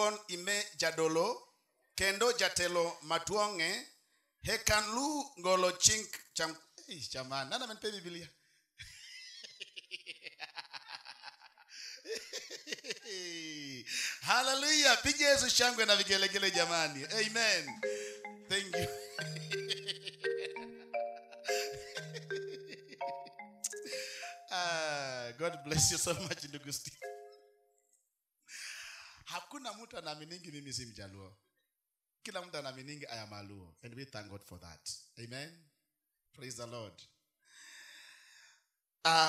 wuon ime jadolo kendo jatelo matuonge hekanlu ngolo chink chaman nana men pe Biblia. Hallelujah. Piga Yesu shangwe na vigelegele jamani. Amen. Thank you. God bless you so much ndugu Steve. Hakuna mtu anaminingi mimi si Mjaluo. Kila mtu anaminingi I am a Luo, and we thank God for that. Amen. Praise the Lord.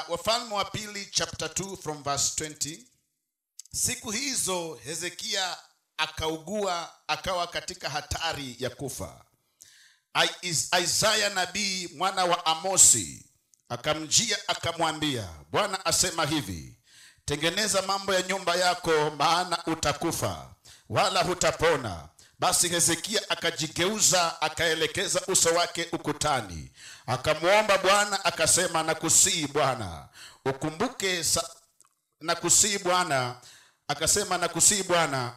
Wafalme wa pili chapter 2 from verse 20. Siku hizo Hezekia akaugua, akawa katika hatari ya kufa. Isaya nabii mwana wa Amosi akamjia akamwambia, Bwana asema hivi, tengeneza mambo ya nyumba yako, maana utakufa wala hutapona. Basi Hezekia akajigeuza, akaelekeza uso wake ukutani, akamuomba Bwana, akasema, nakusihi Bwana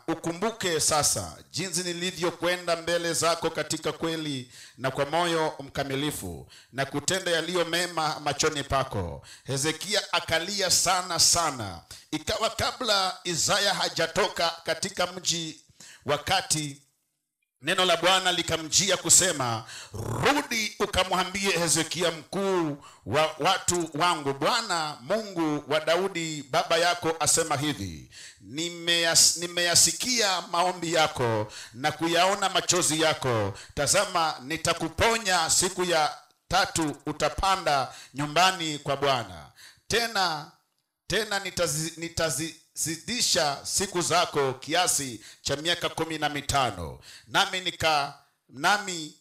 ukumbuke sasa jinsi nilivyokwenda mbele zako katika kweli na kwa moyo mkamilifu, na kutenda yaliyo mema machoni pako. Hezekia akalia sana sana. Ikawa kabla Isaya hajatoka katika mji, wakati neno la Bwana likamjia kusema, rudi ukamwambie Hezekia mkuu wa watu wangu, Bwana Mungu wa Daudi baba yako asema hivi, nimeyasikia maombi yako na kuyaona machozi yako. Tazama, nitakuponya, siku ya 3 utapanda nyumbani kwa Bwana. Tena nitazidisha siku zako kiasi cha miaka 15. Nami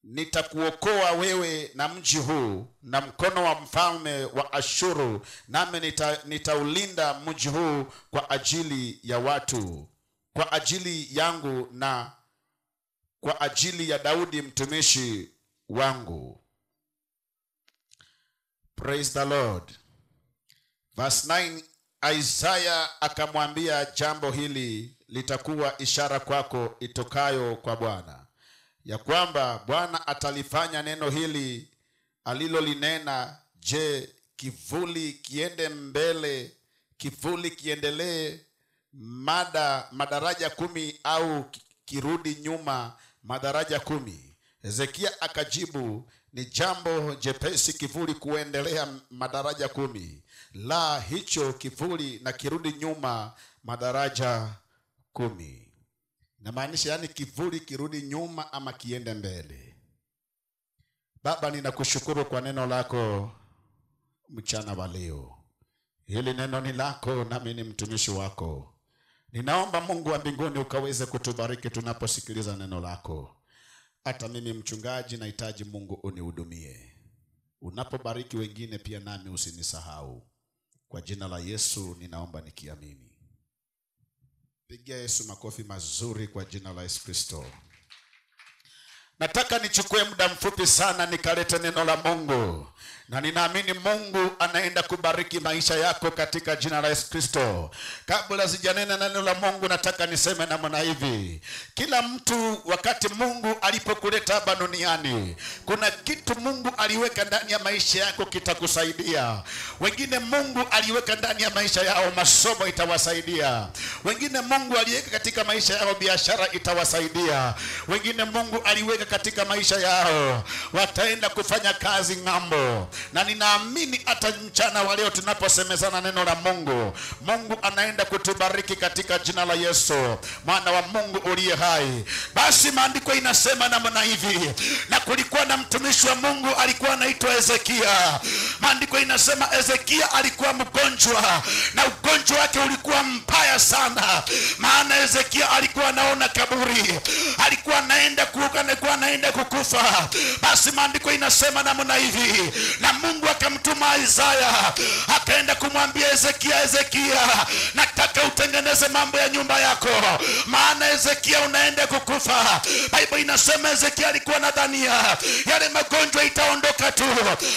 nitakuokoa wewe na mji huu na mkono wa mfalme wa Ashuru, nami nitaulinda mji huu kwa ajili ya watu, kwa ajili yangu na kwa ajili ya Daudi mtumishi wangu. Praise the Lord. Verse 9. Isaya akamwambia, jambo hili litakuwa ishara kwako itokayo kwa Bwana, ya kwamba Bwana atalifanya neno hili alilolinena. Je, kivuli kiende mbele, kivuli kiendelee madaraja 10, au kirudi nyuma madaraja 10? Hezekia akajibu, ni jambo jepesi kivuli kuendelea madaraja 10. La, hicho kivuli na kirudi nyuma madaraja 10. Na maanisha yani kivuli kirudi nyuma ama kiende mbele. Baba, ninakushukuru kwa neno lako mchana wa leo. Hili neno ni lako, nami ni mtumishi wako. Ninaomba Mungu wa mbinguni ukaweze kutubariki tunaposikiliza neno lako. Hata mimi mchungaji nahitaji Mungu unihudumie. Unapobariki wengine pia nami usinisahau. Kwa jina la Yesu ninaomba nikiamini. Pigia Yesu makofi mazuri kwa jina la Yesu Kristo. Nataka nichukue muda mfupi sana nikalete neno la Mungu. Na ninaamini Mungu anaenda kubariki maisha yako katika jina la Yesu Kristo. Kabla sijanena neno la Mungu, nataka niseme namna hivi. Kila mtu wakati Mungu alipokuleta hapa duniani, kuna kitu Mungu aliweka ndani ya maisha yako kitakusaidia. Wengine Mungu aliweka ndani ya maisha yao masomo itawasaidia. Wengine Mungu aliweka katika maisha yao biashara itawasaidia. Wengine Mungu aliweka katika maisha yao wataenda kufanya kazi ng'ambo. Na ninaamini hata mchana wa leo tunaposemezana neno la Mungu, Mungu anaenda kutubariki katika jina la Yesu, mwana wa Mungu uliye hai. Basi maandiko inasema namna hivi, na kulikuwa na mtumishi wa Mungu alikuwa anaitwa Hezekia. Maandiko inasema Hezekia alikuwa mgonjwa, na ugonjwa wake ulikuwa mbaya sana. Maana Hezekia alikuwa anaona kaburi, alikuwa anaenda kuoga anaenda kukufa. Basi maandiko inasema namna hivi, na Mungu akamtuma Isaya akaenda kumwambia Hezekia, nataka utengeneze mambo ya nyumba yako, maana Hezekia unaenda kukufa. Biblia inasema Hezekia alikuwa nadhania yale magonjwa itaondoka tu,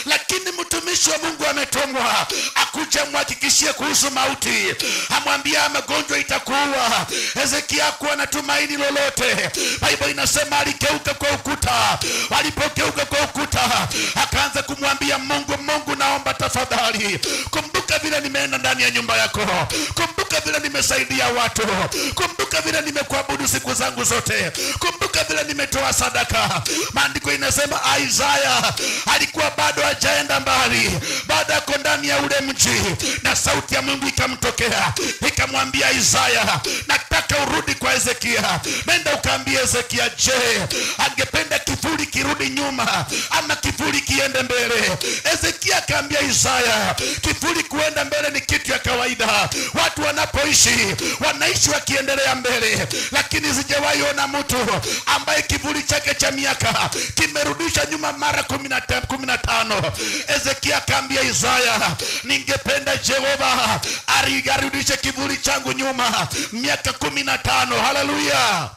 lakini mtumishi wa Mungu ametumwa akuja mhakikishie kuhusu mauti, amwambia magonjwa itakuua. Hezekia hakuwa na tumaini lolote. Biblia inasema aligeuka kwa ukuta. Walipogeuka kwa ukuta akaanza kumwambia Mungu, Mungu naomba tafadhali kumbuka vile nimeenda ndani ya nyumba yako, kumbuka vile nimesaidia watu, kumbuka vile nimekuabudu siku zangu zote, kumbuka vile nimetoa sadaka. Maandiko inasema Isaya alikuwa bado hajaenda mbali, bado ako ndani ya ule mji, na sauti ya Mungu ikamtokea ikamwambia Isaya, nataka urudi kwa Hezekia, nenda ukaambie Hezekia, je, angependa kivuli kirudi nyuma ama kivuli kiende mbele? Hezekia akaambia Isaya, kivuli kuenda mbele ni kitu ya kawaida. Watu wanapoishi wanaishi wakiendelea mbele, lakini sijawahi ona mtu ambaye kivuli chake cha miaka kimerudisha nyuma mara 15. Hezekia akaambia Isaya, ningependa Jehova arudishe kivuli changu nyuma miaka 15. Haleluya.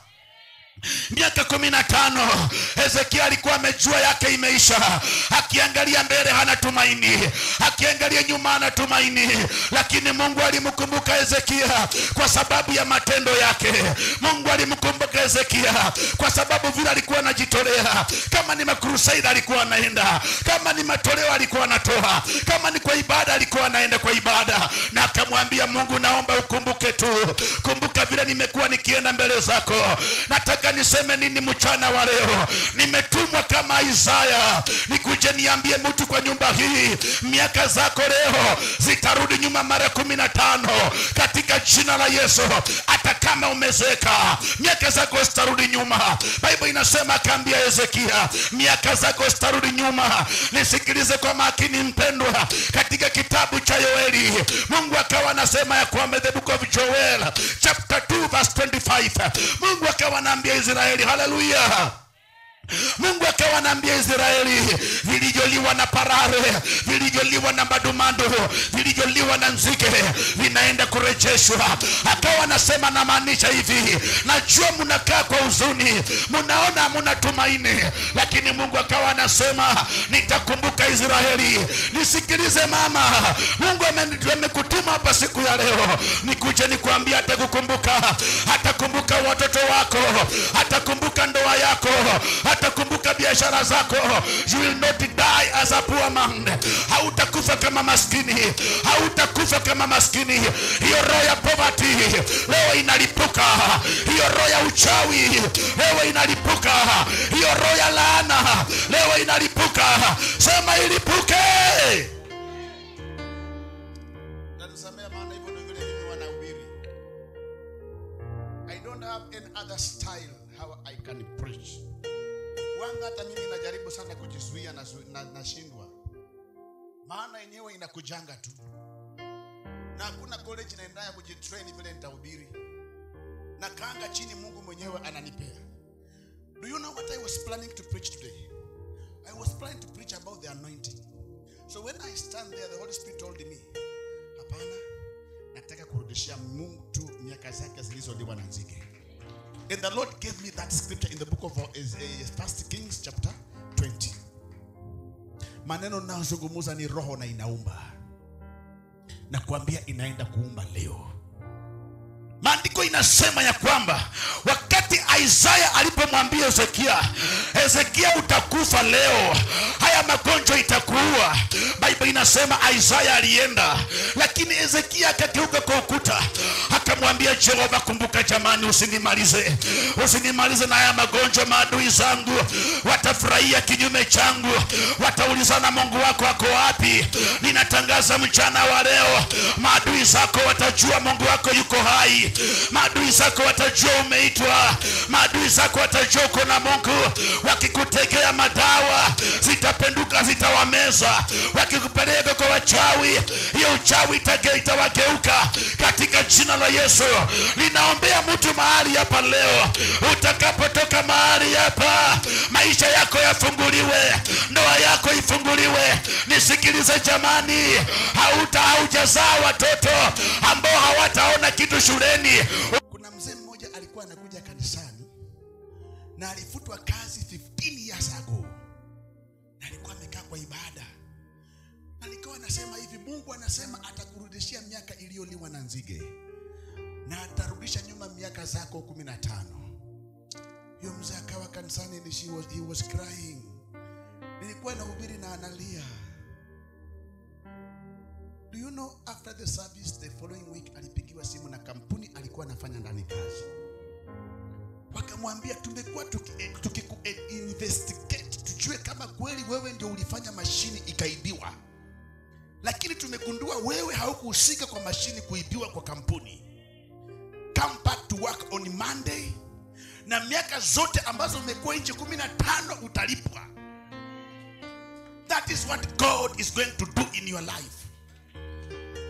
Miaka 15. Hezekia alikuwa amejua yake imeisha. Akiangalia mbele hana tumaini, akiangalia nyuma hana tumaini, lakini Mungu alimkumbuka Hezekia kwa sababu ya matendo yake. Mungu alimkumbuka Hezekia kwa sababu vile alikuwa anajitolea. Kama ni makrusade alikuwa anaenda, kama ni matoleo alikuwa anatoa, kama ni kwa ibada alikuwa anaenda kwa ibada. Na akamwambia Mungu, naomba ukumbuke tu, kumbuka vile nimekuwa nikienda mbele zako. Nataka niseme nini mchana wa leo? Nimetumwa kama Isaya nikuje niambie mtu kwa nyumba hii, miaka zako leo zitarudi nyuma mara 15 katika jina la Yesu. Hata kama umezeka, miaka zako zitarudi nyuma. Biblia inasema akaambia Hezekia, miaka zako zitarudi nyuma. Nisikilize kwa makini mpendwa, katika kitabu cha Yoeli Mungu akawa anasema ya kwamba, the book of Joel chapter 2 verse 25, Mungu akawa anaambia Israeli, haleluya, Mungu akawa anaambia Israeli, vilijoliwa na parare, vilijoliwa na madumando, vilijoliwa na nzige vinaenda kurejeshwa. Akawa anasema, na maanisha hivi, najua mnakaa kwa huzuni, mnaona hamna tumaini, lakini Mungu akawa anasema, nitakumbuka Israeli. Nisikilize mama, Mungu amekutuma hapa siku ya leo nikuje nikwambia atakukumbuka. Atakumbuka watoto wako, atakumbuka ndoa yako, atakumbuka biashara zako. You will not die as a poor man. Hautakufa kama maskini, hautakufa kama maskini. Hiyo roho ya poverty leo inalipuka, hiyo roho ya uchawi leo inalipuka, hiyo roho ya laana leo inalipuka. Sema ilipuke. Nasamea maana hivyo ndio vile mimi wanahubiri. I don't have any other style how I can preach. Wanga hata mimi najaribu sana kujizuia na nashindwa. Maana yenyewe inakujanga tu. Na hakuna college naendaya kujitrain vile nitahubiri. Na kaanga chini Mungu mwenyewe ananipea. Do you know what I was planning to preach today? I was planning to preach about the anointing. So when I stand there, the Holy Spirit told me, hapana, nataka kurudishia Mungu tu miaka zake zilizoliwa na nzige. And the Lord gave me that scripture in the book of 1 Kings chapter 20. Maneno nazungumza ni roho na inaumba. Na kuambia inaenda kuumba leo. Maandiko inasema ya kwamba wakati Isaya alipomwambia Hezekia utakufa leo, haya magonjwa itakuua, Biblia inasema Isaya alienda, lakini Hezekia akageuka kwa ukuta akamwambia Jehova, kumbuka jamani, usinimalize na haya magonjwa. Maadui zangu watafurahia kinyume changu, wataulizana Mungu wako ako wapi? Ninatangaza mchana wa leo, maadui zako watajua Mungu wako yuko hai. Maadui zako watajua umeitwa, maadui zako watajua uko na Mungu. Wakikutegea madawa zitapenduka, zitawameza. Wakikupeleka kwa wachawi, hiyo uchawi itawageuka katika jina la Yesu. Ninaombea mtu mahali hapa leo, utakapotoka mahali hapa hapa maisha yako yafunguliwe, ndoa yako ifunguliwe. Nisikilize jamani, haujazaa watoto ambao hawataona kitu shuleni. Kuna mzee mmoja alikuwa anakuja kanisani na alifutwa kazi 15 years ago, na alikuwa amekaa kwa ibada. Alikuwa anasema hivi, Mungu anasema atakurudishia miaka iliyoliwa na nzige na atarudisha nyuma miaka zako 15. Huyo mzee akawa kanisani and he was crying. Nilikuwa nahubiri na analia. Do you know, after the service the following week alipigiwa simu na kampuni alikuwa anafanya ndani kazi. Wakamwambia, tumekuwa investigate tujue kama kweli wewe ndio ulifanya mashini ikaibiwa, lakini tumegundua wewe haukuhusika kwa mashini kuibiwa kwa kampuni. Come back to work on Monday, na miaka zote ambazo umekuwa nje 15 utalipwa. That is what God is going to do in your life.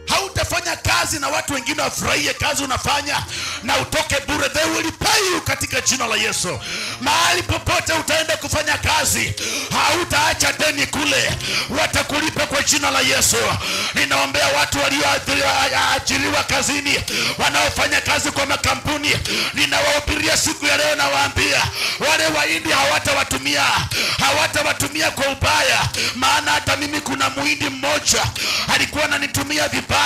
Hautafanya kazi na watu wengine wafurahie kazi unafanya na utoke bure. They will pay you katika jina la Yesu. Mahali popote utaenda kufanya kazi, hautaacha deni kule, watakulipa kwa jina la Yesu. Ninaombea watu walioajiriwa kazini, wanaofanya kazi kwa makampuni, ninawahubiria siku ya leo, nawaambia wale Wahindi hawatawatumia kwa ubaya. Maana hata mimi kuna Muhindi mmoja alikuwa ananitumia vibaya.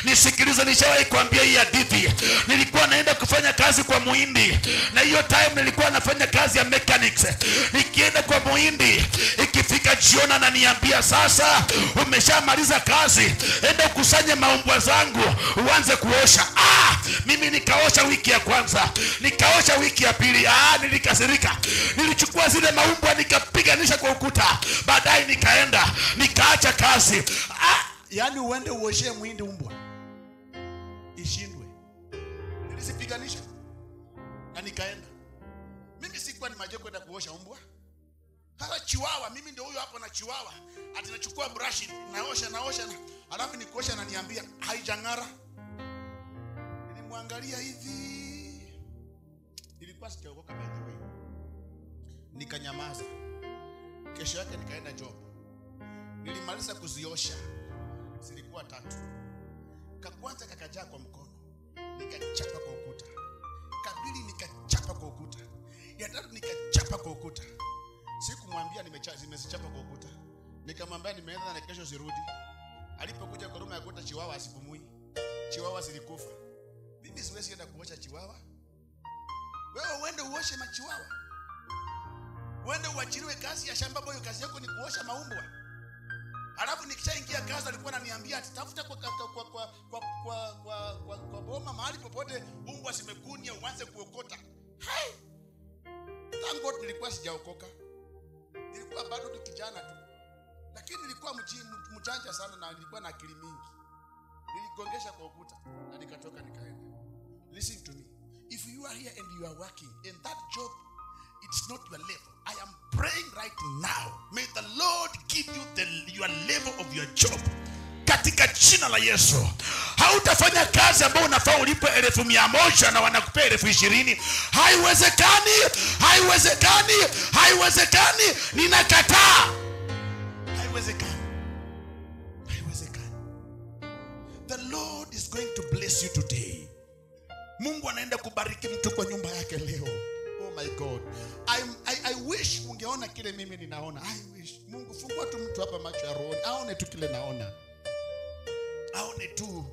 Nisikilize, nishawahi kuambia hii hadithi. Nilikuwa naenda kufanya kazi kwa Muhindi, na hiyo time nilikuwa nafanya kazi ya mechanics. Nikienda kwa Muhindi, ikifika jioni ananiambia, sasa umeshamaliza kazi, enda ukusanye maumbwa zangu uanze kuosha. Mimi nikaosha wiki ya kwanza, nikaosha wiki ya pili. Nilikasirika. Nilichukua zile maumbwa nikapiganisha kwa ukuta. Baadaye nikaenda nikaacha kazi. Yani uende uoshe Muhindi umbwa ishindwe. Nilisipiganisha na nikaenda. Mimi sikuwa ni maje kwenda kuosha umbwa. Sasa chiwawa, mimi ndio huyo hapo na chiwawa. Ati nachukua brush naosha alafu nikuosha na niambia haijangara. Nilimwangalia hivi. Nilikuwa sijaokoka by the way. Nikanyamaza. Kesho yake nikaenda job. Nilimaliza kuziosha. Zilikuwa 3. Kakwanza kakajaa kwa mkono, nikachapa kwa ukuta. Kabili nikachapa kwa ukuta. Ya 3 nikachapa kwa ukuta. Sikumwambia zimezichapa kwa ukuta. Nikamwambia nimeenda na kesho zirudi. Alipokuja kwa room ya kuta chiwawa asipumui. Chiwawa zilikufa. Mimi siwezi enda kuosha chiwawa. Wewe uende uoshe machiwawa. Uende uachiliwe kazi ya shamba boyo, kazi yako ni kuosha maumbwa. Alafu nikishaingia kazi alikuwa ananiambia tafuta kwa boma mahali popote umbwa zimekunia uanze kuokota. Thank God nilikuwa sijaokoka. Nilikuwa bado ni kijana tu. Lakini nilikuwa mjanja sana na nilikuwa na akili mingi. Niligongesha kwa ukuta na nikatoka nikaenda. Listen to me. If you are here and you are working in that job, it's not your level. I am praying right now. May the Lord give you your level of your job. Katika jina la Yesu. Hautafanya kazi ambayo unafaa ulipe 1,100 na wanakupea 20,000. Haiwezekani. Ninakataa. Haiwezekani. The Lord is going to bless you today. Mungu anaenda kubariki mtu kwa nyumba yake leo. Oh my God. I wish ungeona kile mimi ninaona. I wish. Mungu fungua tu mtu hapa macho ya roho. Aone tu kile naona. Aone tu.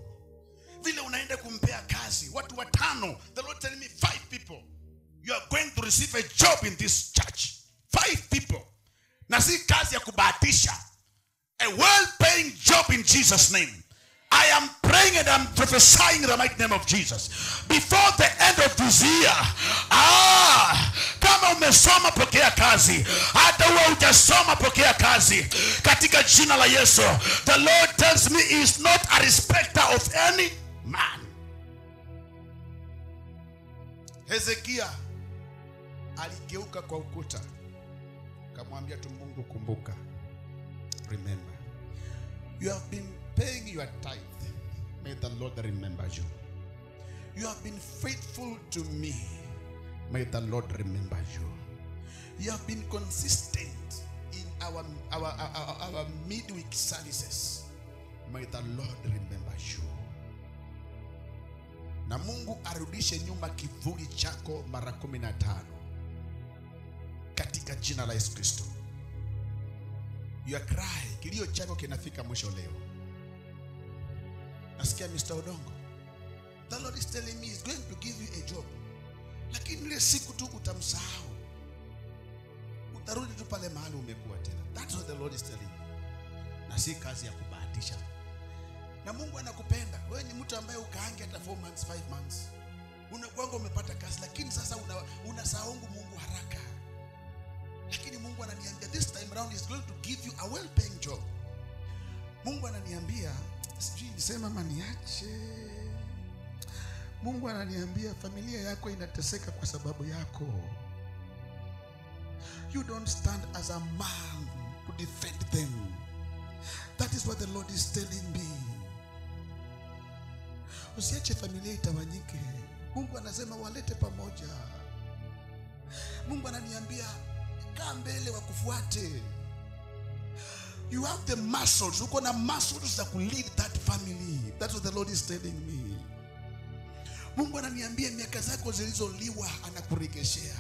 Vile unaenda kumpea kazi watu 5. The Lord telling me 5 people. You are going to receive a job in this church. 5 people. Na si kazi ya kubahatisha. A well-paying job in Jesus' name. I am praying and I'm prophesying in the mighty name of Jesus. Before the end of this year, kama umesoma pokea kazi. Hata uwe hujasoma pokea kazi. Katika jina la Yesu. The Lord tells me he is not a respecter of any man. Hezekia aligeuka kwa ukuta. Kamwambia tu Mungu, kumbuka. Remember. You have been paying your tithe. May the Lord remember you. You have been faithful to me. May the Lord remember you. You have been consistent in our midweek services. May the Lord remember you. Na Mungu arudishe nyuma kivuli chako mara 15 katika jina la Yesu Kristo. Your cry, kilio chako kinafika mwisho leo. Nasikia Mr. Odongo, the Lord is telling me he's going to give you a job. Lakini ile siku tu utamsahau. Utarudi tu pale mahali umekuwa tena. That's what the Lord is telling me. Na si kazi ya kubahatisha. Na Mungu anakupenda. Wewe ni mtu ambaye ukaange hata 4 months, 5 months. Unakuanga umepata kazi, lakini sasa unasahau Mungu haraka. Lakini Mungu ananiambia this time around is going to give you a well-paying job. Mungu ananiambia, sijui nisema maniache. Mungu ananiambia familia yako inateseka kwa sababu yako. You don't stand as a man to defend them. That is what the Lord is telling me. Usiache familia itawanyike. Mungu anasema walete pamoja. Mungu ananiambia kaa mbele wakufuate. You have the muscles. Uko na muscles za kulead that family. That's what the Lord is telling me. Mungu ananiambia miaka zako zilizoliwa anakuregeshea.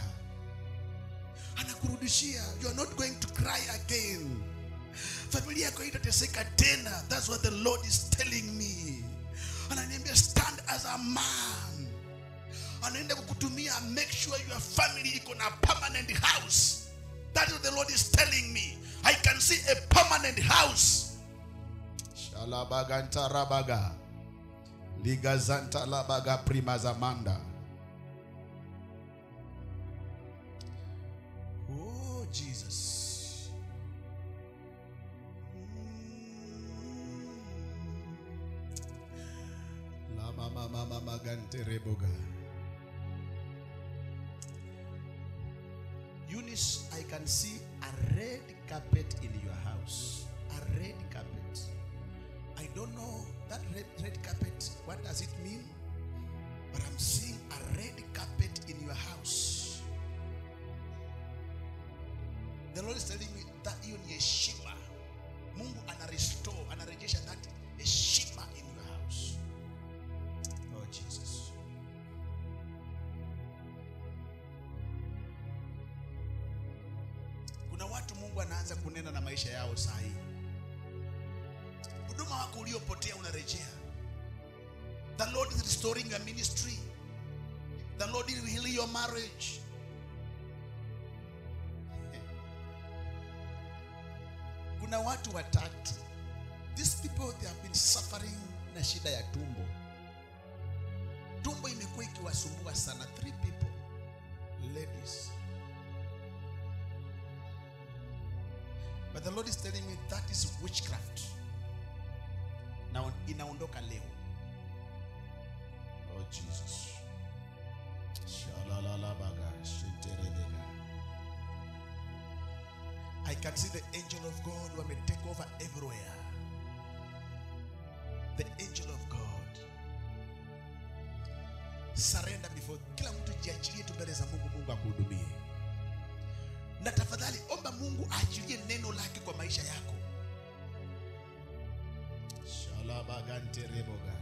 Anakurudishia. You are not going to cry again. Familia yako itateseka tena. That's what the Lord is telling me. Ananiambia stand as a man. Anaenda kukutumia, make sure your family iko na permanent house. That's what the Lord is telling me. I can see a permanent house. Shalabaga ntarabaga. Ligazanta labaga primazamanda. Oh Jesus. La mama magante reboga. Eunice, I can see a red carpet in your house. A red carpet. I don't know that red carpet, what does it mean? But I'm seeing a red carpet in your house. The Lord is telling me that you need a shima. Mungu anarestore, anarejesha that a shima in your house. Oh Jesus. Kuna watu Mungu anaanza kunena na maisha yao saa hii. Huduma wako uliopotea unarejea. The Lord is restoring your ministry. The Lord will heal your marriage. Kuna watu watatu. These people, they have been suffering na shida ya tumbo. Tumbo imekuwa ikiwasumbua sana. 3 people. Ladies. But the Lord is telling me that is witchcraft. Now inaondoka leo. Oh Jesus. Shalalalabaga shinterebega. I can see the angel of God who may take over everywhere. The angel of God. Surrender before. Kila mtu jiachilie tu mbele za Mungu, Mungu akuhudumie. Na tafadhali omba Mungu aachilie neno lake kwa maisha yako. Shalabaga ntereboga.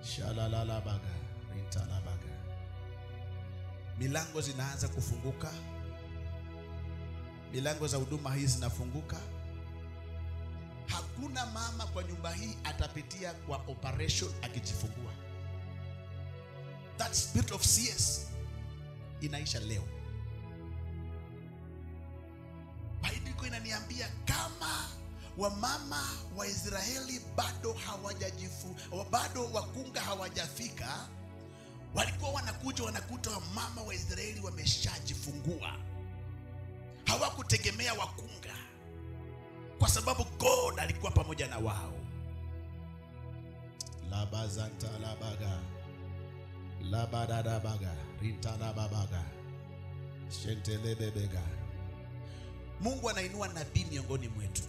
Shalalalabaga ritalabaga. Milango zinaanza kufunguka. Milango za huduma hizi zinafunguka. Hakuna mama kwa nyumba hii atapitia kwa operation akijifungua. That spirit of CS inaisha leo. Biblia inaniambia kama wamama wa Israeli bado bado wakunga hawajafika, walikuwa wanakuja wanakuta wamama wa Israeli wameshajifungua. Hawakutegemea wakunga kwa sababu God alikuwa pamoja na wao. Labazanta labaga. Labadadabaga. Ritalababaga. Shentelebebega. Mungu anainua nabii miongoni mwetu.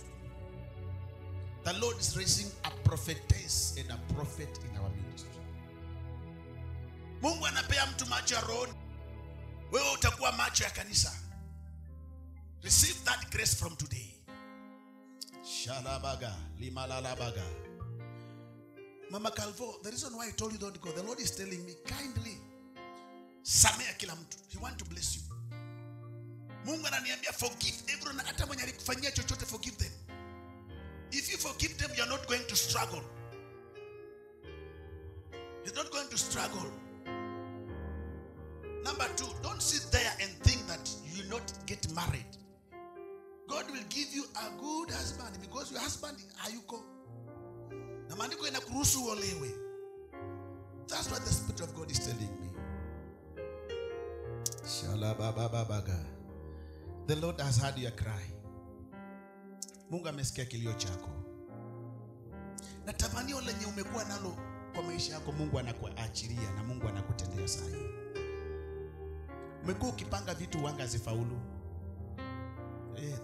The Lord is raising a prophetess and a prophet in our ministry. Mungu anapea mtu macho ya roho. Wewe utakuwa macho ya kanisa. Receive that grace from today. Shalabaga, limalalabaga. Mama Calvo, the reason why I told you don't go, the Lord is telling me kindly, samea kila mtu. He want to bless you. Mungu ananiambia forgive everyone, hata mwenye alikufanyia chochote forgive them. If you forgive them, you're not going to struggle. You're not going to struggle. Number 2, don't sit there and think that you will not get married. God will give you a good husband because your husband hayuko. Na maandiko inakuruhusu uolewe. That's what the Spirit of God is telling me. Shalabababaga. The Lord has heard your cry. Mungu amesikia kilio chako. Na tamanio lenye umekuwa nalo kwa maisha yako Mungu anakuachilia na Mungu anakutendea sahihi. Umekuwa ukipanga vitu wanga zifaulu.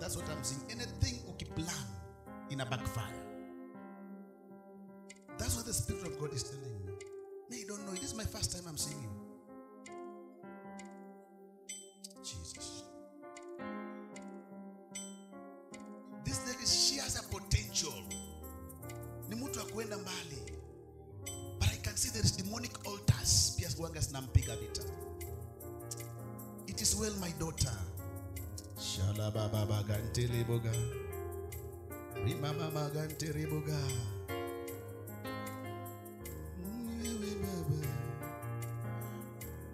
That's what I'm saying. Anything ukiplan in a backfire. That's what the Spirit of God is telling me. Me, you don't know. It is my first time I'm seeing him. Jesus. This lady, she has a potential. Ni mtu akuenda mbali. But I can see there is demonic altars. Pia wanga sinampiga vita. It is well, my daughter. Shalababa ganteliboga. Rimama ganteliboga. Niwewe baba.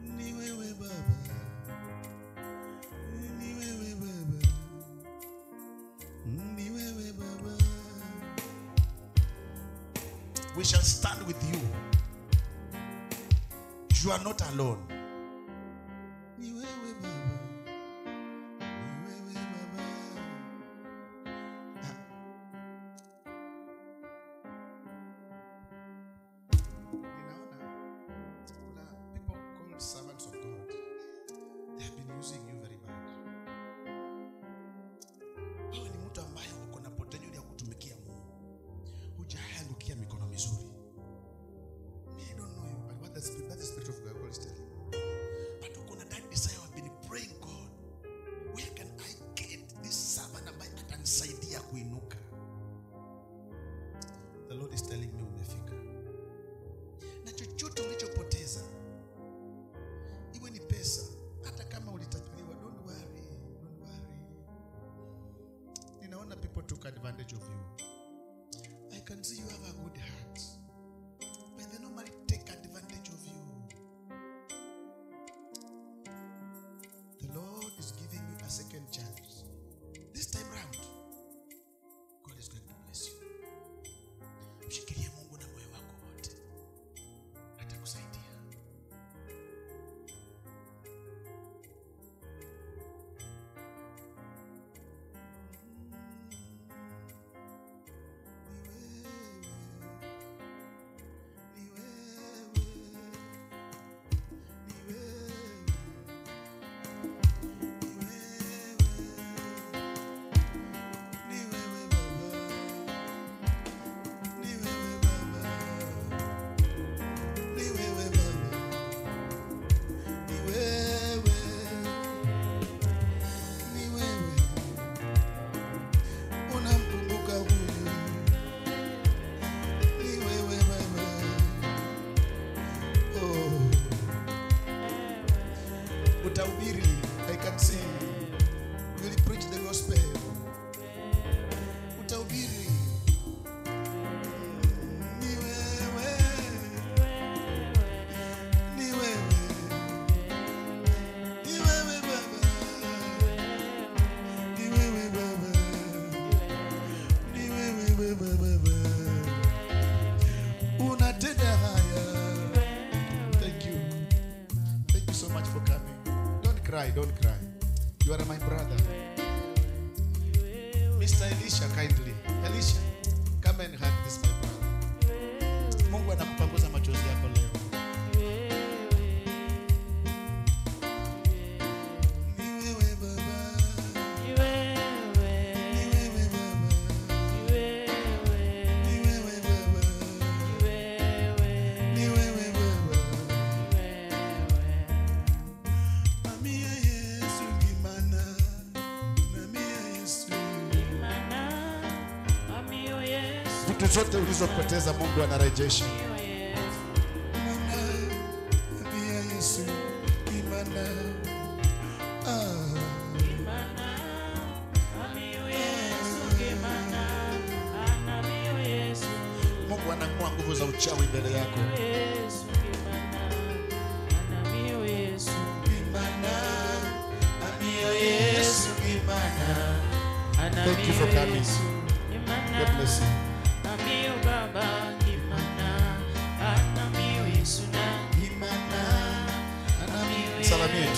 Niwewe baba. Niwewe baba. Niwewe baba. We shall stand with you. You are not alone. Servants of God, they have been using you very bad. Wewe ni mtu ambaye uko na potential ya kutumikia Mungu. Hujaangukia mikono mizuri. I don't know you, but what the Spirit of God is telling you. But uko na that desire, I've been praying, God, where can I get this servant ambaye atanisaidia kuinuka? The Lord is telling me umefika. Na chochote ulichopoteza, iwe ni pesa, hata kama ulitapeliwa, don't worry. Ninaona people took advantage of you. I can see you have a good heart, but they normally take advantage of you. The Lord is giving you a second chance. This time round, God is going to bless you. Mshikilie Mungu na moyo wako wote. Atakusaidia. I can see you will preach the gospel. Utahubiri. Ni wewe. Ni wewe. Ni wewe baba. Ni wewe baba. Ni wewe baba. Unatenda haya. Thank you. Thank you so much for coming. Don't cry. You are my brother. Mr. Elisha, kindly. Elisha, come and hug this my brother. Mungu anakupanguza machozi yako leo. Mami ya Yesu gimana, nami Vitu zote ulizopoteza Mungu anarejesha. Mungu anang'oa nguvu za uchawi mbele yako. Thank you for coming. God bless you. Salamia.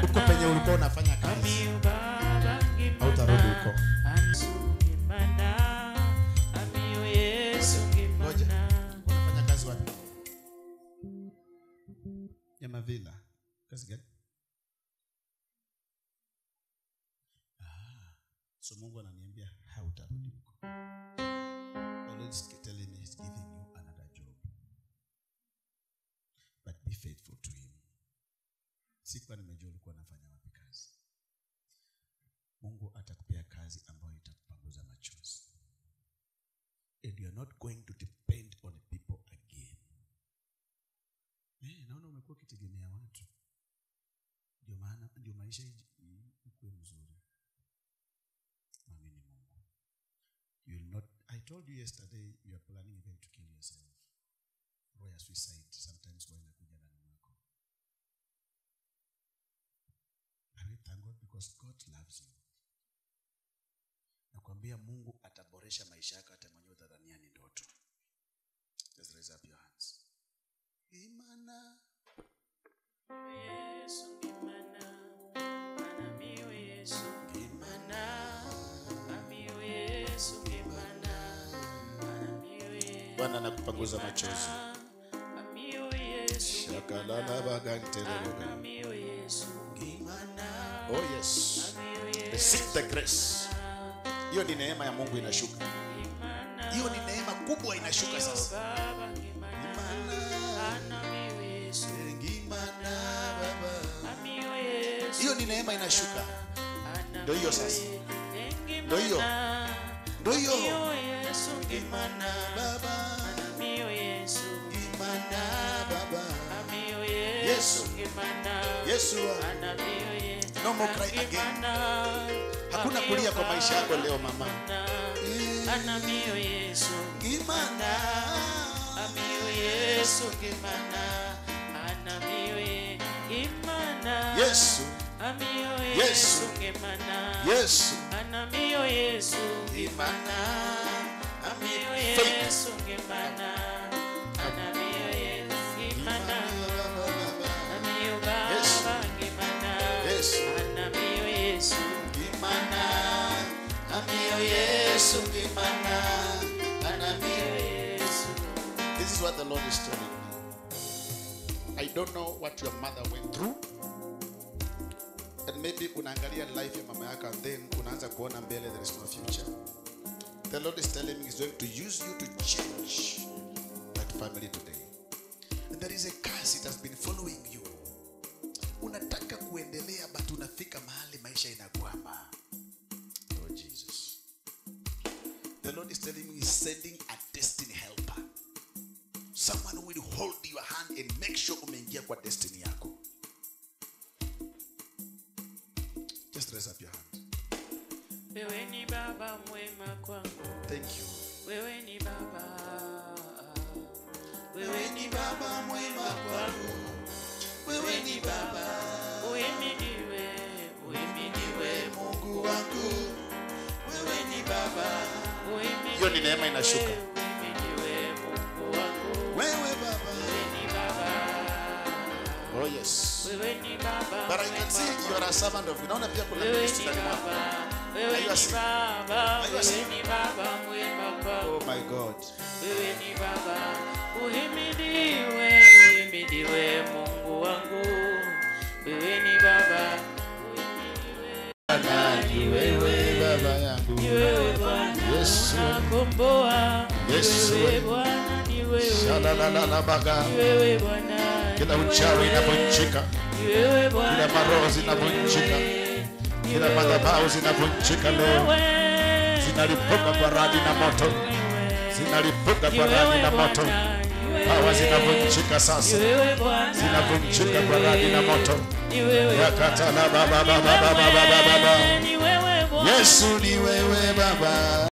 Uko penye ulikuwa unafanya kazi, hautarudi huko. Ngoja, unafanya kazi wapi? Nyamavila. Kazi gani? So Mungu ananiambia hautarudi huko. The Lord is telling me he's giving you another job. But be faithful to him. Sikuwa nimejua ulikuwa unafanya wapi kazi. Mungu atakupea kazi ambayo itakupanguza machozi. And you are not going to depend on people again. Naona umekuwa ukitegemea watu. Ndio maisha ikuwe mzuri. Mwamini Mungu. You will not. I told you yesterday you are planning even to kill yourself. Roho ya suicide sometimes when inakuja ndani mwako. And thank God because God loves you. Nakwambia Mungu ataboresha maisha yako hata mwenyewe utadhania ni ndoto. Just raise up your hands. Imana Yesu imana anamiyo Yesu imana amiyo Yesu imana anamiyo Yesu. Bwana anakupanguza machozi. Amiyo Yesu shakalala bagantele amiyo Yesu imana. Oh yes. Receive the grace. Hiyo ni neema ya Mungu inashuka. Hiyo ni neema kubwa inashuka sasa. Hiyo ni neema inashuka. Ndio hiyo sasa. Ndio hiyo. Ndio hiyo. Yesu imana baba. Amiyo Yesu imana baba. Amiyo Yesu imana. Yesu anamiyo Yesu. No more cry again. Hakuna kulia kwa maisha yako leo mama. Anamiyo Yesu imana. Amiyo Yesu imana. Anamiyo imana. Yesu amiyo Yesu imana. Yesu anamiyo Yesu imana. Amiyo Yesu imana. Anamiyo Yesu imana. Amiyo baba imana. Yesu anamiyo Yesu imana. Amiyo Yesu imana. Anamiyo Yesu. This is what the Lord is telling me. I don't know what your mother went through. And maybe unaangalia life ya mama yako and then unaanza kuona mbele there is no future. The Lord is telling me he's going to use you to change that family today. And there is a curse, it has been following you. Unataka kuendelea but unafika mahali maisha inakwama. Oh Jesus. The Lord is telling me he's sending a destiny helper. Someone who will hold your hand and make sure umeingia kwa destiny yako. Just raise up your hand. Wewe ni baba mwema kwangu. Thank you. Wewe ni baba. Wewe ni baba mwema kwangu. Wewe ni baba. Uhimidiwe, uhimidiwe Mungu wangu. Wewe ni baba. Uhimidiwe. Hiyo ni neema inashuka. Uhimidiwe Mungu wangu. Wewe baba. Wewe ni baba. Oh yes. Wewe ni baba. But I can see you are a servant of God. Naona pia kuna ministry ndani mwako. Wewe ni baba. Wewe ni baba mwema kwangu. Oh my God. Wewe ni baba. Uhimidiwe, uhimidiwe Mungu wangu. Wewe ni baba. Uhimidiwe. Ni wewe baba yangu. Ni wewe Bwana. Yesu. kukomboa. Yesu. Wewe Bwana, ni wewe. Shalalalabaga. Wewe Bwana. Kila uchawi inavunjika. Wewe Bwana. Kila maroho zinavunjika. Kila madhabahu zinavunjika leo. Zinalipuka kwa radi na moto. Zinalipuka kwa radi na moto. Hawa zinavunjika sasa. Zinavunjika kwa radi na moto. Yakata la baba baba baba baba baba. Yesu ni wewe Baba.